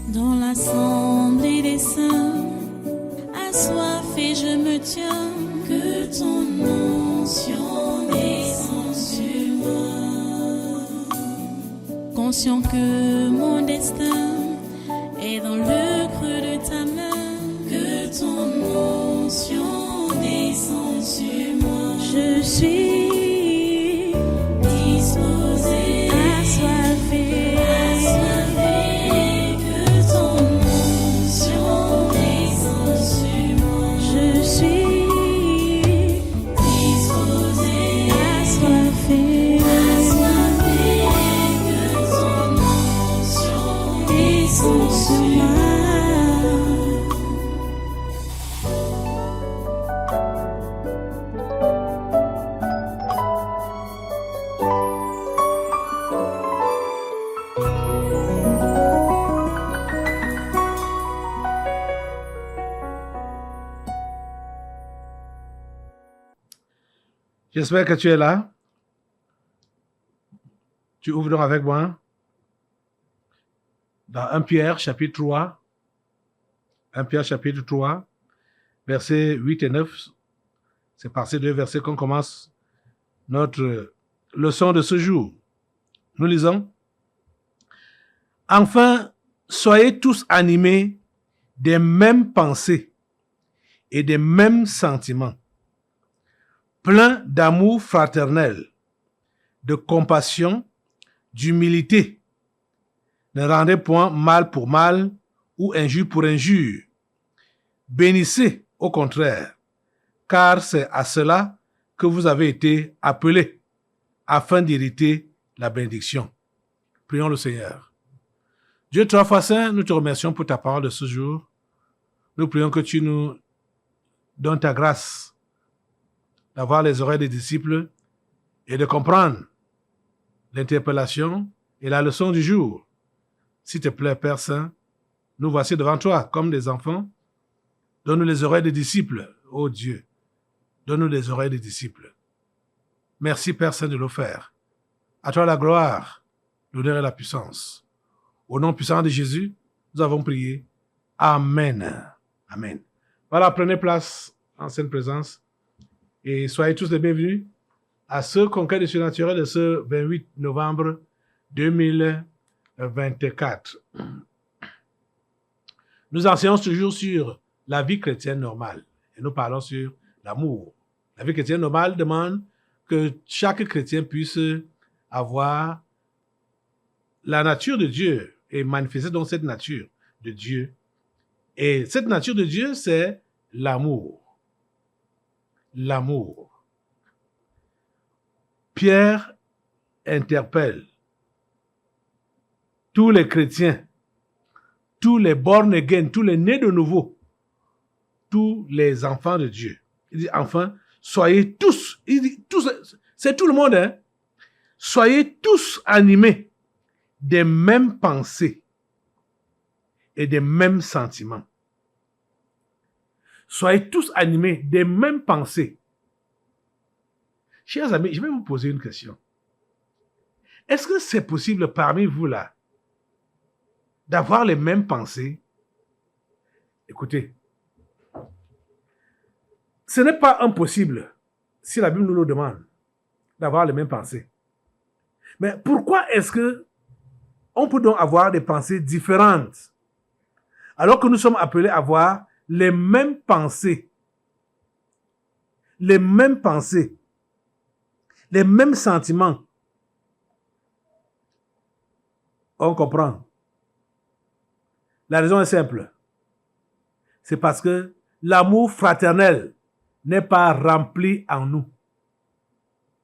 Dans l'assemblée des saints, assoiffé je me tiens, que ton onction descende sur moi. Conscient que mon destin est dans le creux de ta main, que ton onction descende sur moi. Je suis disposé, assoiffé, que ton onction descende sur moi. Je suis disposé, assoiffé, que ton onction descende sur moi. J'espère que tu es là. Tu ouvres donc avec moi dans 1 Pierre chapitre 3. 1 Pierre chapitre 3, versets 8 et 9. C'est par ces deux versets qu'on commence notre leçon de ce jour. Nous lisons. Enfin, soyez tous animés des mêmes pensées et des mêmes sentiments, plein d'amour fraternel, de compassion, d'humilité. Ne rendez point mal pour mal ou injure pour injure. Bénissez au contraire, car c'est à cela que vous avez été appelés, afin d'hériter la bénédiction. Prions le Seigneur. Dieu trois fois saint, nous te remercions pour ta parole de ce jour. Nous prions que tu nous donnes ta grâce d'avoir les oreilles des disciples et de comprendre l'interpellation et la leçon du jour. S'il te plaît, Père Saint, nous voici devant toi comme des enfants. Donne-nous les oreilles des disciples, ô Dieu. Donne-nous les oreilles des disciples. Merci, Père Saint, de le faire. À toi la gloire, l'honneur et la puissance. Au nom puissant de Jésus, nous avons prié. Amen. Amen. Voilà, prenez place en sainte présence. Et soyez tous les bienvenus à ce conquête du surnaturel de ce 28 novembre 2024. Nous enseignons toujours sur la vie chrétienne normale. Et nous parlons sur l'amour. La vie chrétienne normale demande que chaque chrétien puisse avoir la nature de Dieu et manifester donc cette nature de Dieu. Et cette nature de Dieu, c'est l'amour. L'amour. Pierre interpelle tous les chrétiens, tous les born again, tous les nés de nouveau, tous les enfants de Dieu. Il dit enfin, soyez tous, il dit tous, c'est tout le monde, hein? Soyez tous animés des mêmes pensées et des mêmes sentiments. Soyez tous animés des mêmes pensées. Chers amis, je vais vous poser une question. Est-ce que c'est possible parmi vous là d'avoir les mêmes pensées? Écoutez, ce n'est pas impossible, si la Bible nous le demande, d'avoir les mêmes pensées. Mais pourquoi est-ce que on peut donc avoir des pensées différentes alors que nous sommes appelés à avoir les mêmes pensées, les mêmes sentiments? On comprend. La raison est simple. C'est parce que l'amour fraternel n'est pas rempli en nous.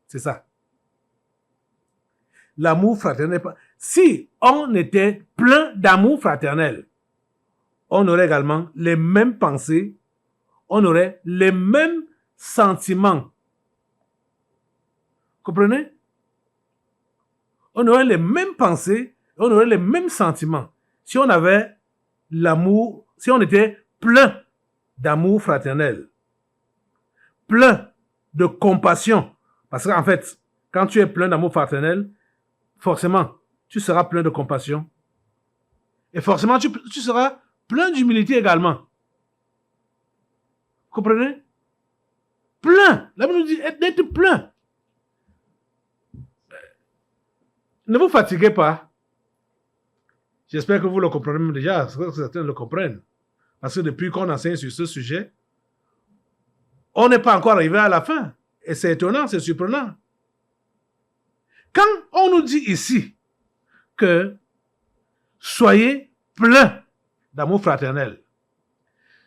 C'est ça. L'amour fraternel n'est pas... Si on était plein d'amour fraternel, on aurait également les mêmes pensées, on aurait les mêmes sentiments. Comprenez? On aurait les mêmes pensées, on aurait les mêmes sentiments. Si on avait l'amour, si on était plein d'amour fraternel, plein de compassion, parce qu'en fait, quand tu es plein d'amour fraternel, forcément, tu seras plein de compassion. Et forcément, tu seras plein d'humilité également. Vous comprenez? Plein. La Bible nous dit d'être plein. Ne vous fatiguez pas. J'espère que vous le comprenez même déjà. Que certains le comprennent. Parce que depuis qu'on enseigne sur ce sujet, on n'est pas encore arrivé à la fin. Et c'est étonnant, c'est surprenant. Quand on nous dit ici que soyez pleins d'amour fraternel,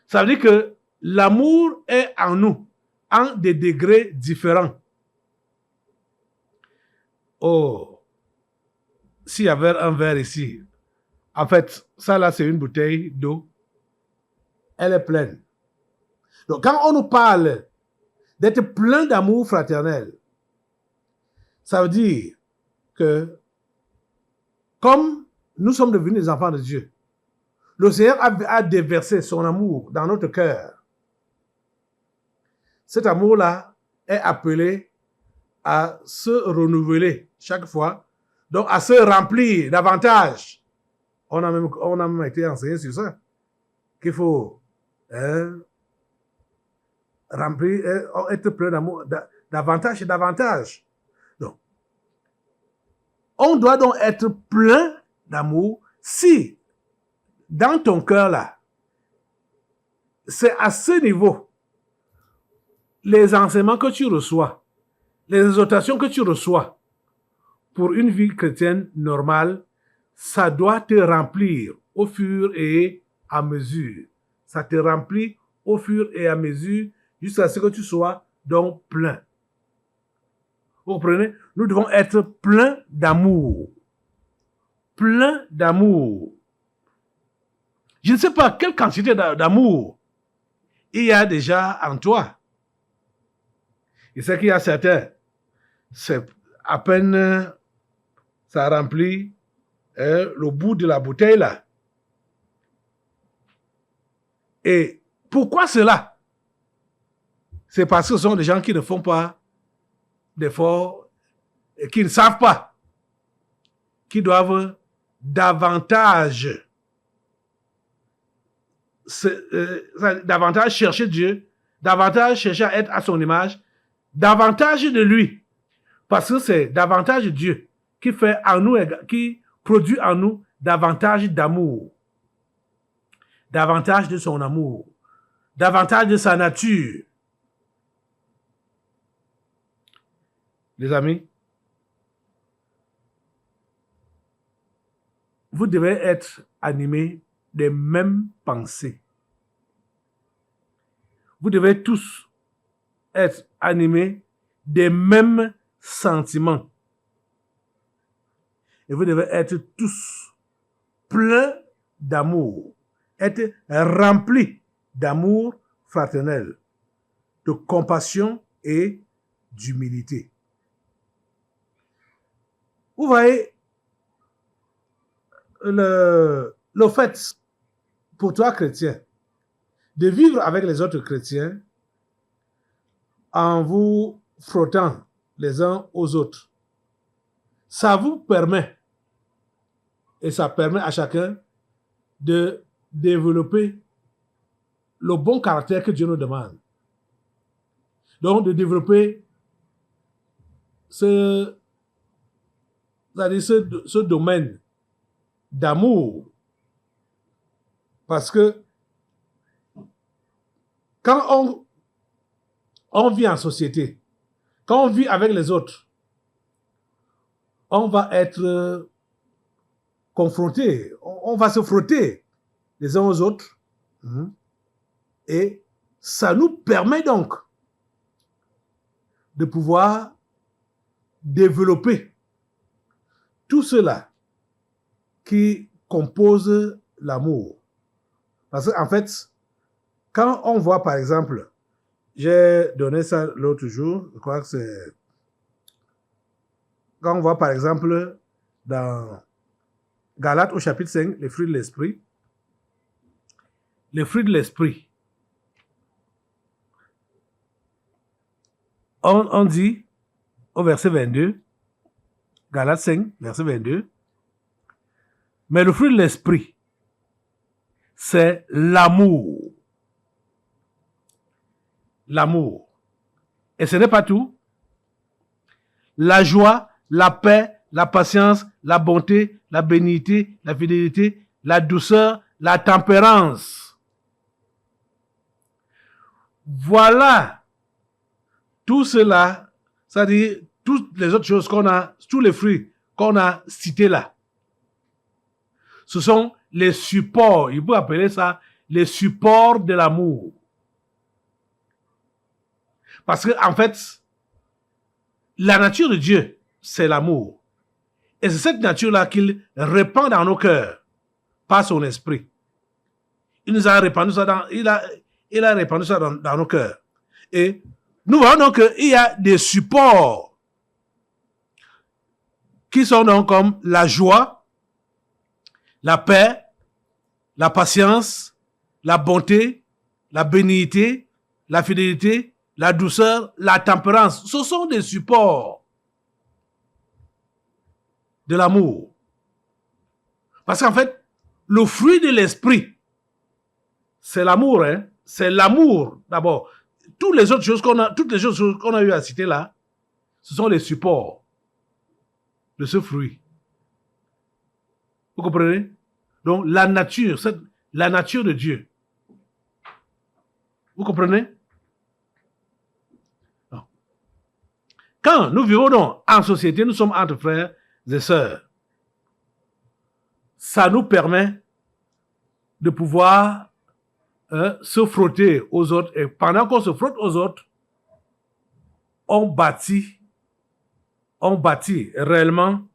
ça veut dire que l'amour est en nous, en des degrés différents. Oh, s'il y avait un verre ici, en fait, ça là, c'est une bouteille d'eau. Elle est pleine. Donc, quand on nous parle d'être plein d'amour fraternel, ça veut dire que, comme nous sommes devenus des enfants de Dieu, le Seigneur a déversé son amour dans notre cœur. Cet amour-là est appelé à se renouveler chaque fois, donc à se remplir davantage. On a même été enseigné sur ça, qu'il faut remplir, être plein d'amour davantage et davantage. Donc, on doit donc être plein d'amour si, dans ton cœur là, c'est à ce niveau, les enseignements que tu reçois, les exhortations que tu reçois pour une vie chrétienne normale, ça doit te remplir au fur et à mesure. Ça te remplit au fur et à mesure jusqu'à ce que tu sois donc plein. Vous comprenez? Nous devons être pleins d'amour. Plein d'amour. Je ne sais pas quelle quantité d'amour il y a déjà en toi. Et c'est qu'il y a certains, c'est à peine ça remplit le bout de la bouteille là. Et pourquoi cela? C'est parce que ce sont des gens qui ne font pas d'efforts et qui ne savent pas, qui doivent davantage chercher Dieu, davantage chercher à être à son image, davantage de lui. Parce que c'est davantage de Dieu qui fait en nous, qui produit en nous davantage d'amour, davantage de son amour, davantage de sa nature. Les amis, vous devez être animés des mêmes pensées. Vous devez tous être animés des mêmes sentiments. Et vous devez être tous pleins d'amour, être remplis d'amour fraternel, de compassion et d'humilité. Vous voyez, le fait pour toi chrétien de vivre avec les autres chrétiens en vous frottant les uns aux autres, ça vous permet, et ça permet à chacun de développer le bon caractère que Dieu nous demande. Donc, de développer ce domaine d'amour. Parce que quand on vit en société, quand on vit avec les autres, on va être confronté, on va se frotter les uns aux autres. Et ça nous permet donc de pouvoir développer tout cela qui compose l'amour. Parce qu'en fait, quand on voit par exemple, j'ai donné ça l'autre jour, je crois que c'est... Quand on voit par exemple dans Galates au chapitre 5, les fruits de l'esprit, les fruits de l'esprit, on dit au verset 22, Galates 5, verset 22, mais le fruit de l'esprit, c'est l'amour. L'amour. Et ce n'est pas tout. La joie, la paix, la patience, la bonté, la bénignité, la fidélité, la douceur, la tempérance. Voilà tout cela, c'est-à-dire toutes les autres choses qu'on a, tous les fruits qu'on a cités là. Ce sont les supports, il peut appeler ça les supports de l'amour. Parce que, en fait, la nature de Dieu, c'est l'amour. Et c'est cette nature-là qu'il répand dans nos cœurs par son esprit. Il nous a répandu ça il a répandu ça dans nos cœurs. Et nous voyons donc qu'il y a des supports qui sont donc comme la joie, la paix, la patience, la bonté, la bénignité, la fidélité, la douceur, la tempérance. Ce sont des supports de l'amour. Parce qu'en fait, le fruit de l'esprit, c'est l'amour, hein? C'est l'amour d'abord. Toutes les autres choses qu'on a eu à citer là, ce sont les supports de ce fruit. Vous comprenez? Donc la nature de Dieu. Vous comprenez? Non. Quand nous vivons donc en société, nous sommes entre frères et sœurs. Ça nous permet de pouvoir se frotter aux autres. Et pendant qu'on se frotte aux autres, on bâtit réellement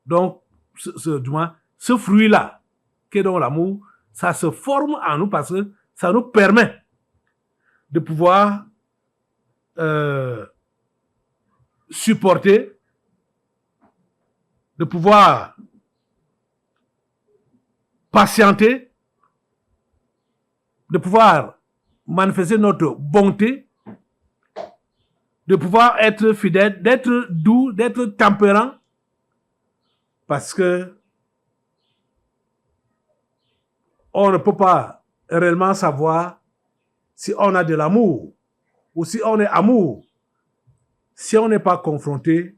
donc ce fruit-là, qui est donc l'amour, ça se forme en nous parce que ça nous permet de pouvoir supporter, de pouvoir patienter, de pouvoir manifester notre bonté, de pouvoir être fidèle, d'être doux, d'être tempérant, parce que on ne peut pas réellement savoir si on a de l'amour ou si on est amour, si on n'est pas confronté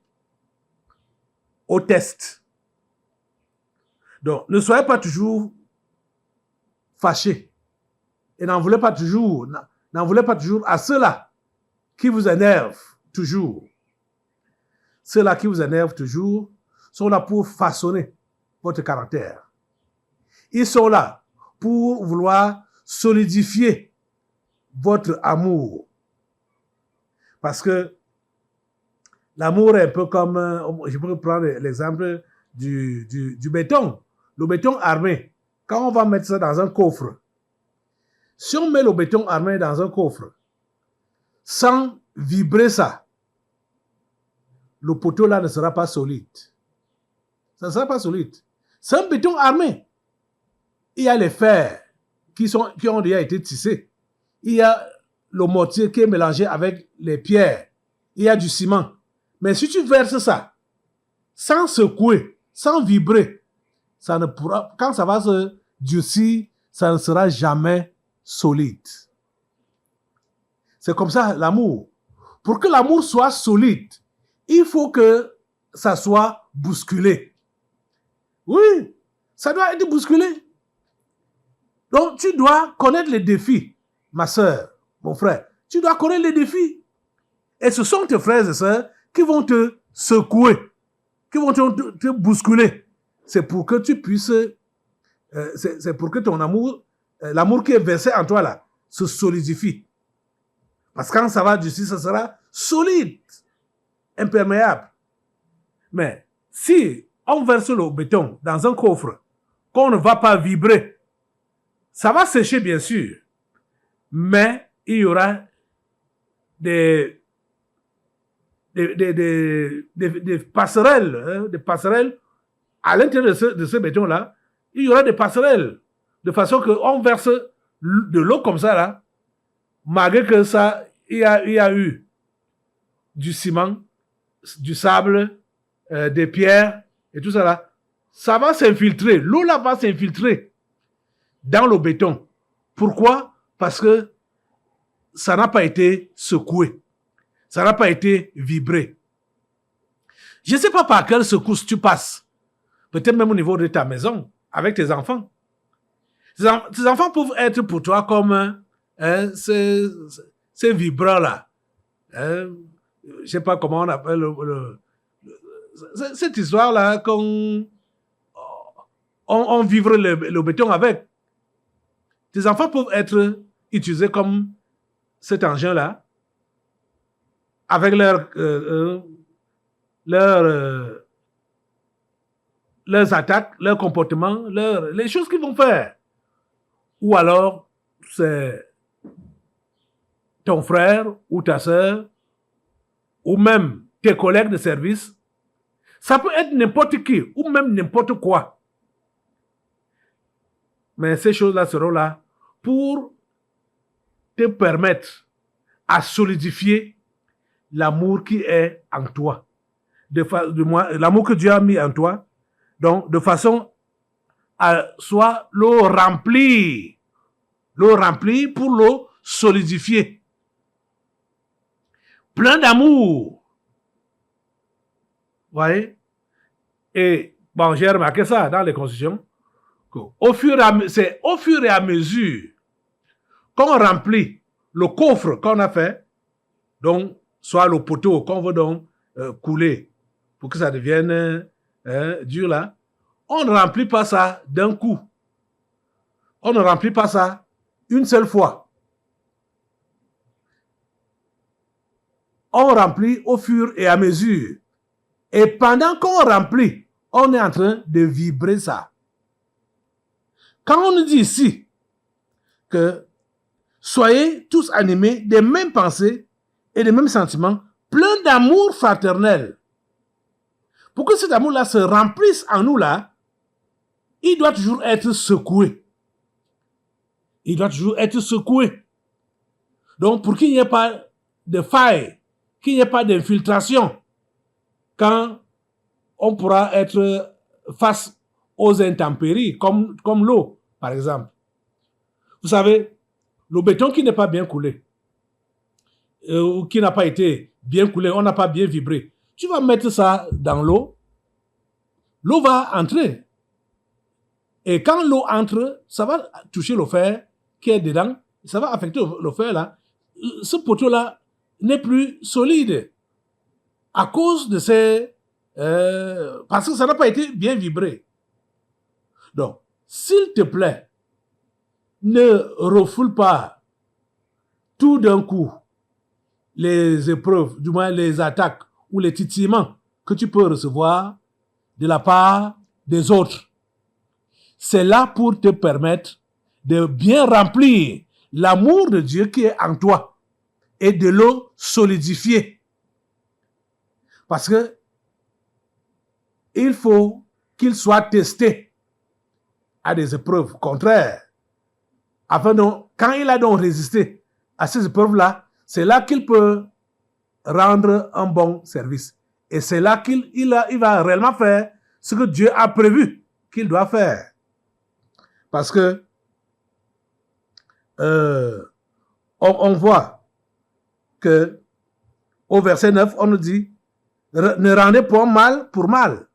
au test. Donc, ne soyez pas toujours fâchés et n'en voulez pas toujours à ceux-là qui vous énervent toujours. Ceux-là qui vous énervent toujours sont là pour façonner votre caractère. Ils sont là pour vouloir solidifier votre amour. Parce que l'amour est un peu comme, je peux prendre l'exemple du béton. Le béton armé, quand on va mettre ça dans un coffre, si on met le béton armé dans un coffre, sans vibrer ça, le poteau là ne sera pas solide. Ça ne sera pas solide. C'est un béton armé. Il y a les fers qui ont déjà été tissés. Il y a le mortier qui est mélangé avec les pierres. Il y a du ciment. Mais si tu verses ça, sans secouer, sans vibrer, ça ne pourra, quand ça va se durcir, ça ne sera jamais solide. C'est comme ça l'amour. Pour que l'amour soit solide, il faut que ça soit bousculé. Oui, ça doit être bousculé. Donc, tu dois connaître les défis, ma soeur, mon frère. Tu dois connaître les défis. Et ce sont tes frères et sœurs qui vont te secouer, qui vont te bousculer. C'est pour que tu puisses, c'est pour que ton amour, l'amour qui est versé en toi là, se solidifie. Parce que quand ça va d'ici, ça sera solide, imperméable. Mais si on verse le béton dans un coffre, qu'on ne va pas vibrer, ça va sécher bien sûr, mais il y aura des passerelles, des passerelles à l'intérieur de ce béton-là. Il y aura des passerelles, de façon qu'on verse de l'eau comme ça là, malgré que ça, il y a eu du ciment, du sable, des pierres et tout ça là. Ça va s'infiltrer. L'eau là va s'infiltrer. dans le béton. Pourquoi? Parce que ça n'a pas été secoué. Ça n'a pas été vibré. Je ne sais pas par quelle secousse tu passes. Peut-être même au niveau de ta maison, avec tes enfants. Tes enfants peuvent être pour toi comme ces vibrants-là. Je ne sais pas comment on appelle cette histoire-là qu'on on vivre le béton avec. Tes enfants peuvent être utilisés comme cet engin-là avec leurs attaques, leurs comportements, les choses qu'ils vont faire. Ou alors, c'est ton frère ou ta sœur ou même tes collègues de service. Ça peut être n'importe qui ou même n'importe quoi. Mais ces choses-là seront là pour te permettre à solidifier l'amour qui est en toi. L'amour que Dieu a mis en toi. Donc, de façon à soit le remplir pour le solidifier. Plein d'amour. Vous voyez? Et bon, j'ai remarqué ça dans les constructions. C'est au fur et à mesure qu'on remplit le coffre qu'on a fait, donc soit le poteau qu'on veut donc couler pour que ça devienne dur là, on ne remplit pas ça d'un coup. On ne remplit pas ça une seule fois. On remplit au fur et à mesure. Et pendant qu'on remplit, on est en train de vibrer ça. Quand on nous dit ici que soyez tous animés des mêmes pensées et des mêmes sentiments, pleins d'amour fraternel, pour que cet amour-là se remplisse en nous là, il doit toujours être secoué. Il doit toujours être secoué. Donc, pour qu'il n'y ait pas de faille, qu'il n'y ait pas d'infiltration, quand on pourra être face aux intempéries, comme l'eau, par exemple. Vous savez, le béton qui n'est pas bien coulé, ou qui n'a pas été bien coulé, on n'a pas bien vibré, tu vas mettre ça dans l'eau, l'eau va entrer. Et quand l'eau entre, ça va toucher le fer qui est dedans, ça va affecter le fer là. Ce poteau-là n'est plus solide à cause de ces... parce que ça n'a pas été bien vibré. Donc, s'il te plaît, ne refoule pas tout d'un coup les épreuves, du moins les attaques ou les titillements que tu peux recevoir de la part des autres. C'est là pour te permettre de bien remplir l'amour de Dieu qui est en toi et de le solidifier. Parce que il faut qu'il soit testé à des épreuves contraires. Afin donc, quand il a donc résisté à ces épreuves-là, c'est là qu'il peut rendre un bon service. Et c'est là qu'il va réellement faire ce que Dieu a prévu qu'il doit faire. Parce que on voit que au verset 9, on nous dit ne rendez point mal pour mal.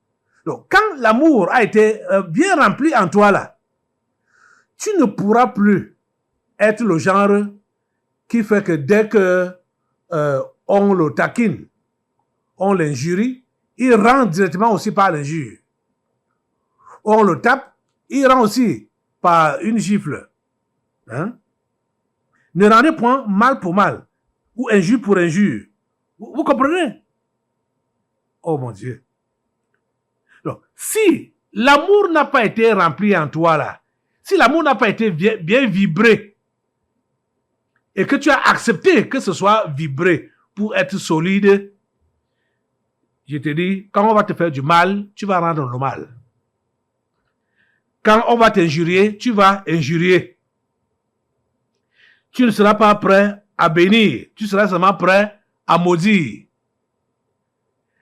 Donc, quand l'amour a été bien rempli en toi là, tu ne pourras plus être le genre qui fait que dès que on le taquine, on l'injurie, il rend directement aussi par l'injure. On le tape, il rend aussi par une gifle. Hein? Ne rendez point mal pour mal, ou injure pour injure. Vous comprenez? Oh mon Dieu. Donc, si l'amour n'a pas été rempli en toi là, si l'amour n'a pas été bien vibré, et que tu as accepté que ce soit vibré pour être solide, je te dis, quand on va te faire du mal, tu vas rendre le mal. Quand on va t'injurier, tu vas injurier. Tu ne seras pas prêt à bénir, tu seras seulement prêt à maudire.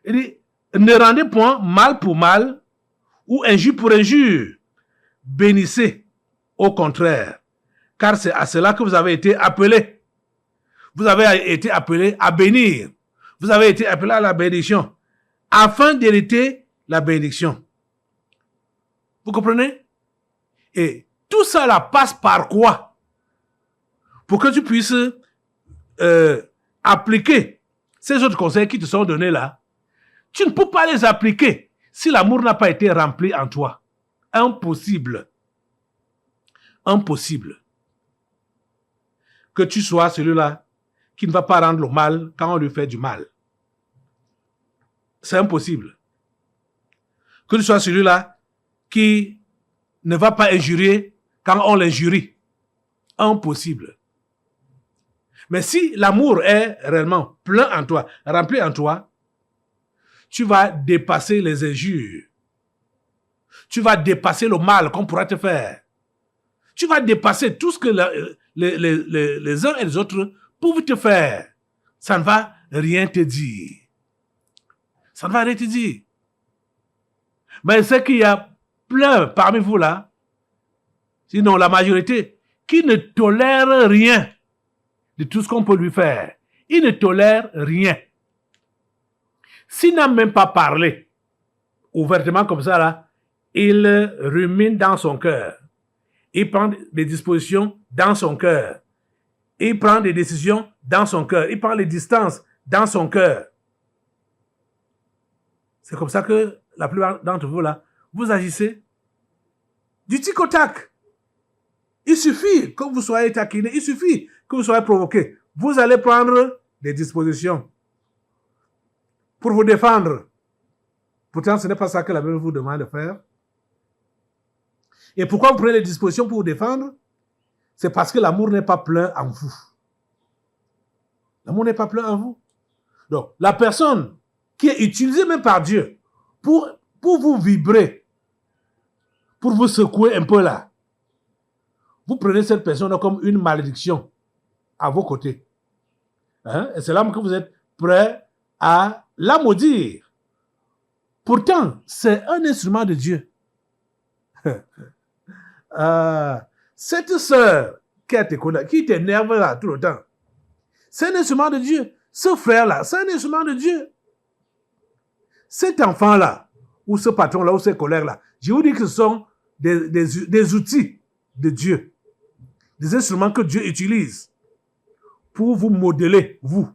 Il dit, ne rendez point mal pour mal ou injure pour injure. Bénissez Au contraire, car c'est à cela que vous avez été appelés. Vous avez été appelés à bénir. Vous avez été appelés à la bénédiction, afin d'hériter la bénédiction. Vous comprenez? Et tout ça là passe par quoi? Pour que tu puisses appliquer ces autres conseils qui te sont donnés là, tu ne peux pas les appliquer si l'amour n'a pas été rempli en toi. Impossible. Impossible. Que tu sois celui-là qui ne va pas rendre le mal quand on lui fait du mal. C'est impossible. Que tu sois celui-là qui ne va pas injurier quand on l'injurie. Impossible. Mais si l'amour est réellement plein en toi, rempli en toi, tu vas dépasser les injures. Tu vas dépasser le mal qu'on pourra te faire. Tu vas dépasser tout ce que les uns et les autres peuvent te faire. Ça ne va rien te dire. Ça ne va rien te dire. Mais c'est qu'il y a plein parmi vous là, sinon la majorité, qui ne tolère rien de tout ce qu'on peut lui faire. Il ne tolère rien. S'il n'a même pas parlé ouvertement comme ça là, il rumine dans son cœur. Il prend des dispositions dans son cœur. Il prend des décisions dans son cœur. Il prend les distances dans son cœur. C'est comme ça que la plupart d'entre vous là, vous agissez du tic au tac. Il suffit que vous soyez taquiné, il suffit que vous soyez provoqué. Vous allez prendre des dispositions pour vous défendre. Pourtant, ce n'est pas ça que la Bible vous demande de faire. Et pourquoi vous prenez les dispositions pour vous défendre? C'est parce que l'amour n'est pas plein en vous. L'amour n'est pas plein en vous. Donc, la personne qui est utilisée même par Dieu pour vous vibrer, pour vous secouer un peu là, vous prenez cette personne comme une malédiction à vos côtés. Hein? Et c'est là que vous êtes prêt à la maudire. Pourtant, c'est un instrument de Dieu. Cette sœur qui t'énerve là tout le temps, c'est un instrument de Dieu. Ce frère-là, c'est un instrument de Dieu. Cet enfant-là, ou ce patron-là, ou ces collègues-là, je vous dis que ce sont des outils de Dieu. Des instruments que Dieu utilise pour vous modeler, vous.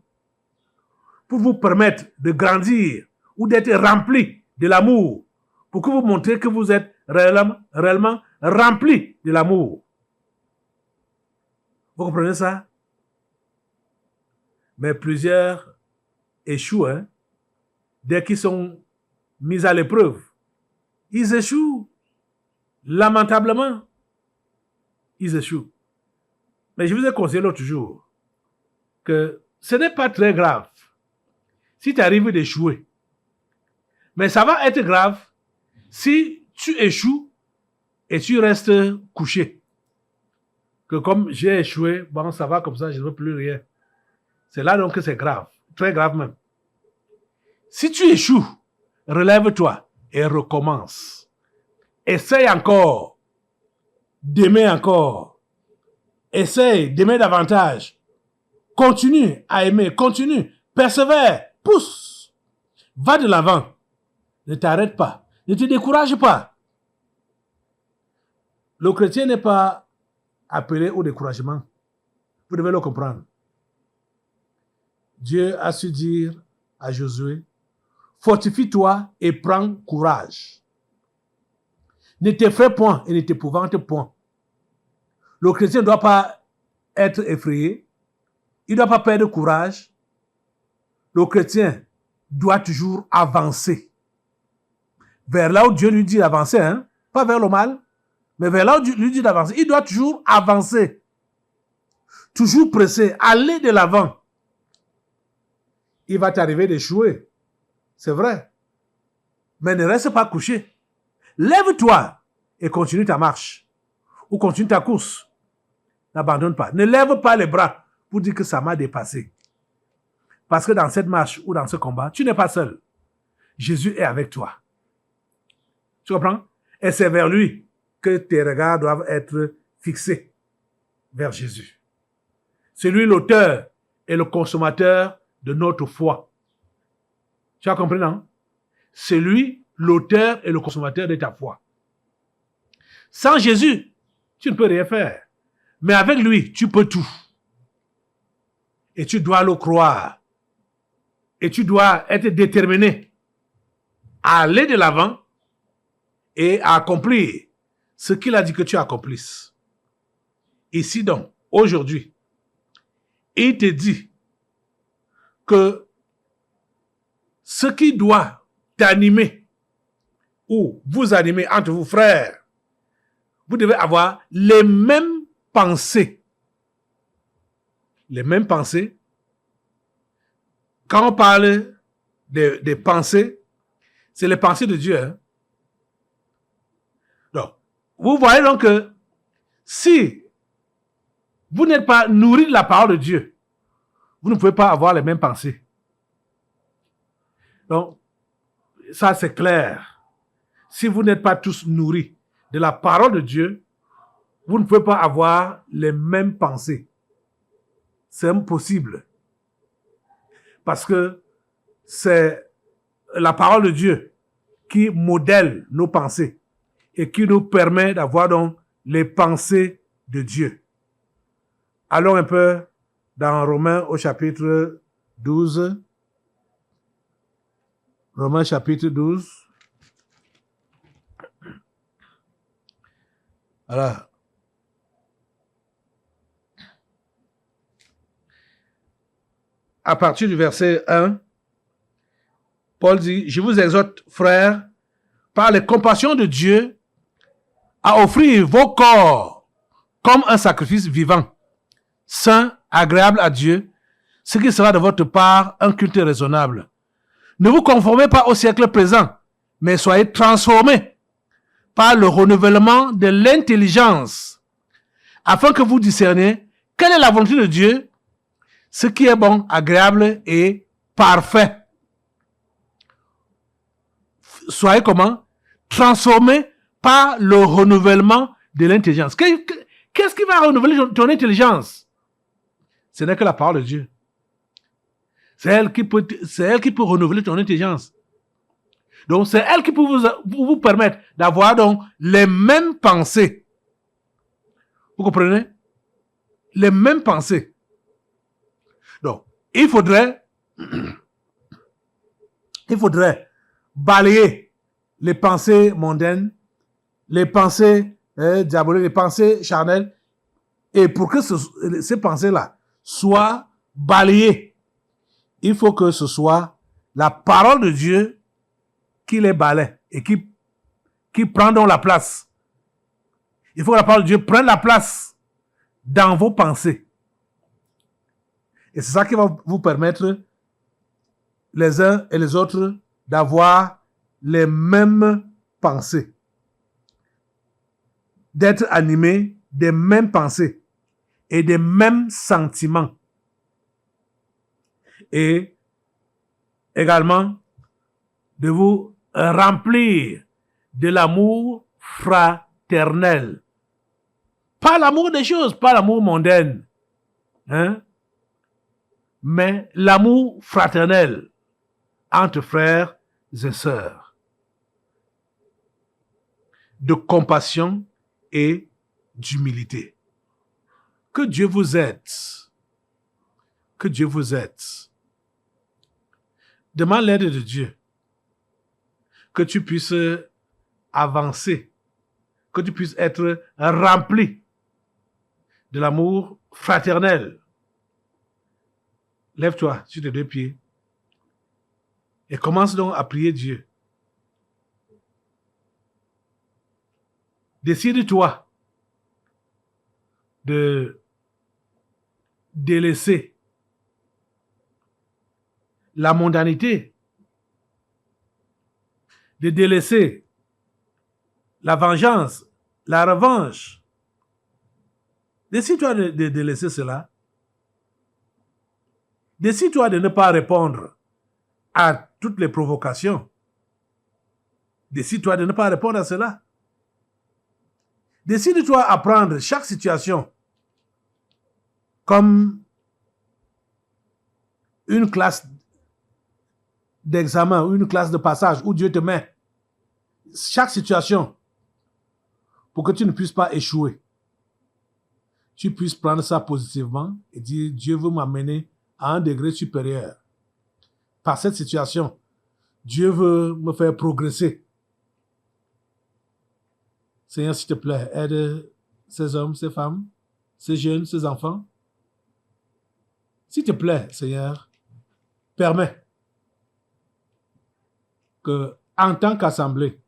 Pour vous permettre de grandir ou d'être rempli de l'amour. Pour que vous montrez que vous êtes réellement rempli de l'amour. Vous comprenez ça? Mais plusieurs échouent, hein? Dès qu'ils sont mis à l'épreuve. Ils échouent. Lamentablement. Ils échouent. Mais je vous ai conseillé l'autre jour que ce n'est pas très grave si tu arrives d'échouer. Mais ça va être grave si tu échoues et tu restes couché. Que comme j'ai échoué, bon, ça va comme ça, je ne veux plus rien. C'est là donc que c'est grave. Très grave même. Si tu échoues, relève-toi et recommence. Essaye encore. D'aimer encore. Essaye d'aimer davantage. Continue à aimer. Continue. Persévère. Pousse. Va de l'avant. Ne t'arrête pas. Ne te décourage pas. Le chrétien n'est pas appelé au découragement. Vous devez le comprendre. Dieu a su dire à Josué, fortifie-toi et prends courage. Ne t'effraie point et ne t'épouvante point. Le chrétien ne doit pas être effrayé. Il ne doit pas perdre courage. Le chrétien doit toujours avancer. Vers là où Dieu lui dit d'avancer, hein? Pas vers le mal, mais vers là où Dieu lui dit d'avancer. Il doit toujours avancer. Toujours pressé, aller de l'avant. Il va t'arriver d'échouer. C'est vrai. Mais ne reste pas couché. Lève-toi et continue ta marche. Ou continue ta course. N'abandonne pas. Ne lève pas les bras pour dire que ça m'a dépassé. Parce que dans cette marche ou dans ce combat, tu n'es pas seul. Jésus est avec toi. Tu comprends? Et c'est vers lui que tes regards doivent être fixés vers Jésus. C'est lui l'auteur et le consommateur de notre foi. Tu as compris, non? C'est lui l'auteur et le consommateur de ta foi. Sans Jésus, tu ne peux rien faire. Mais avec lui, tu peux tout. Et tu dois le croire. Et tu dois être déterminé à aller de l'avant et à accomplir ce qu'il a dit que tu accomplisses. Ici donc, aujourd'hui, il te dit que ce qui doit t'animer ou vous animer entre vous frères, vous devez avoir les mêmes pensées. Les mêmes pensées. Quand on parle des pensées, c'est les pensées de Dieu. Hein? Donc, vous voyez donc que si vous n'êtes pas nourri de la parole de Dieu, vous ne pouvez pas avoir les mêmes pensées. Donc, ça c'est clair. Si vous n'êtes pas tous nourris de la parole de Dieu, vous ne pouvez pas avoir les mêmes pensées. C'est impossible. Parce que c'est la parole de Dieu qui modèle nos pensées et qui nous permet d'avoir donc les pensées de Dieu. Allons un peu dans Romains au chapitre 12. Romains chapitre 12. Alors, à partir du verset 1, Paul dit, je vous exhorte, frères, par les compassions de Dieu, à offrir vos corps comme un sacrifice vivant, saint, agréable à Dieu, ce qui sera de votre part un culte raisonnable. Ne vous conformez pas au siècle présent, mais soyez transformés par le renouvellement de l'intelligence, afin que vous discerniez quelle est la volonté de Dieu, ce qui est bon, agréable et parfait. Soyez comment? Transformés par le renouvellement de l'intelligence. Qu'est-ce qui va renouveler ton intelligence? Ce n'est que la parole de Dieu. C'est elle qui peut renouveler ton intelligence. Donc, c'est elle qui peut vous permettre d'avoir donc les mêmes pensées. Vous comprenez? Les mêmes pensées. Donc, il faudrait balayer les pensées mondaines, les pensées diaboliques, les pensées charnelles, et pour que ces pensées-là soient balayées, il faut que ce soit la parole de Dieu qui les balaie et qui prend donc la place. Il faut que la parole de Dieu prenne la place dans vos pensées. Et c'est ça qui va vous permettre, les uns et les autres, d'avoir les mêmes pensées. D'être animés des mêmes pensées et des mêmes sentiments. Et également, de vous remplir de l'amour fraternel. Pas l'amour des choses, pas l'amour mondain. Hein? Mais l'amour fraternel entre frères et sœurs. De compassion et d'humilité. Que Dieu vous aide. Que Dieu vous aide. Demande l'aide de Dieu. Que tu puisses avancer. Que tu puisses être rempli de l'amour fraternel. Lève-toi sur tes deux pieds et commence donc à prier Dieu. Décide-toi de délaisser la mondanité, de délaisser la vengeance, la revanche. Décide-toi de délaisser cela. Décide-toi de ne pas répondre à toutes les provocations. Décide-toi de ne pas répondre à cela. Décide-toi à prendre chaque situation comme une classe d'examen ou une classe de passage où Dieu te met. Chaque situation pour que tu ne puisses pas échouer. Tu puisses prendre ça positivement et dire Dieu veut m'amener à un degré supérieur. Par cette situation, Dieu veut me faire progresser. Seigneur, s'il te plaît, aide ces hommes, ces femmes, ces jeunes, ces enfants. S'il te plaît, Seigneur, permets que, en tant qu'assemblée,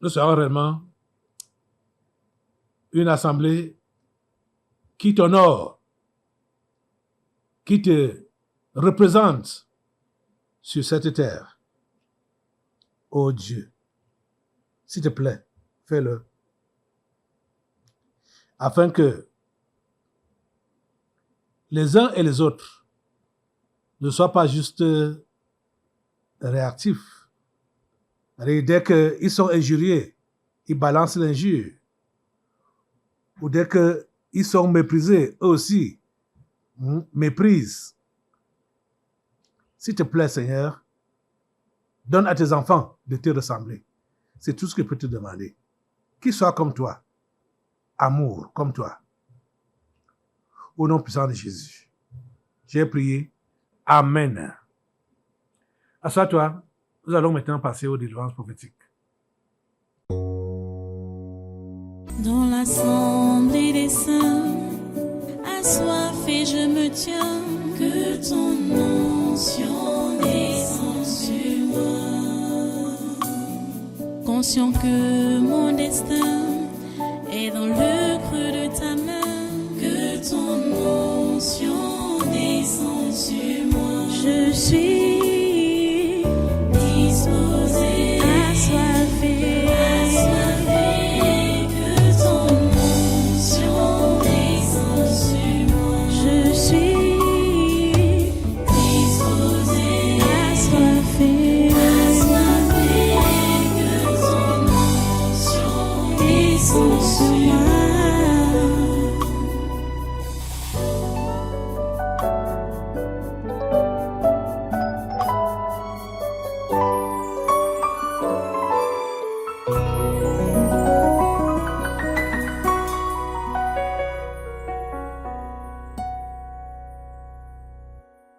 nous soyons réellement une assemblée qui t'honore, qui te représente sur cette terre. Oh Dieu, s'il te plaît, fais-le. Afin que les uns et les autres ne soient pas juste réactifs. Dès qu'ils sont injuriés, ils balancent l'injure. Ou dès qu'ils sont méprisés, eux aussi, méprisent. S'il te plaît, Seigneur, donne à tes enfants de te ressembler. C'est tout ce que je peux te demander. Qu'ils soient comme toi. Amour, comme toi. Au nom puissant de Jésus. J'ai prié. Amen. Assois-toi. Nous allons maintenant passer aux délivrances prophétiques. Dans l'assemblée des saints, assoiffé je me tiens, que ton onction descende sur moi. Conscient que mon destin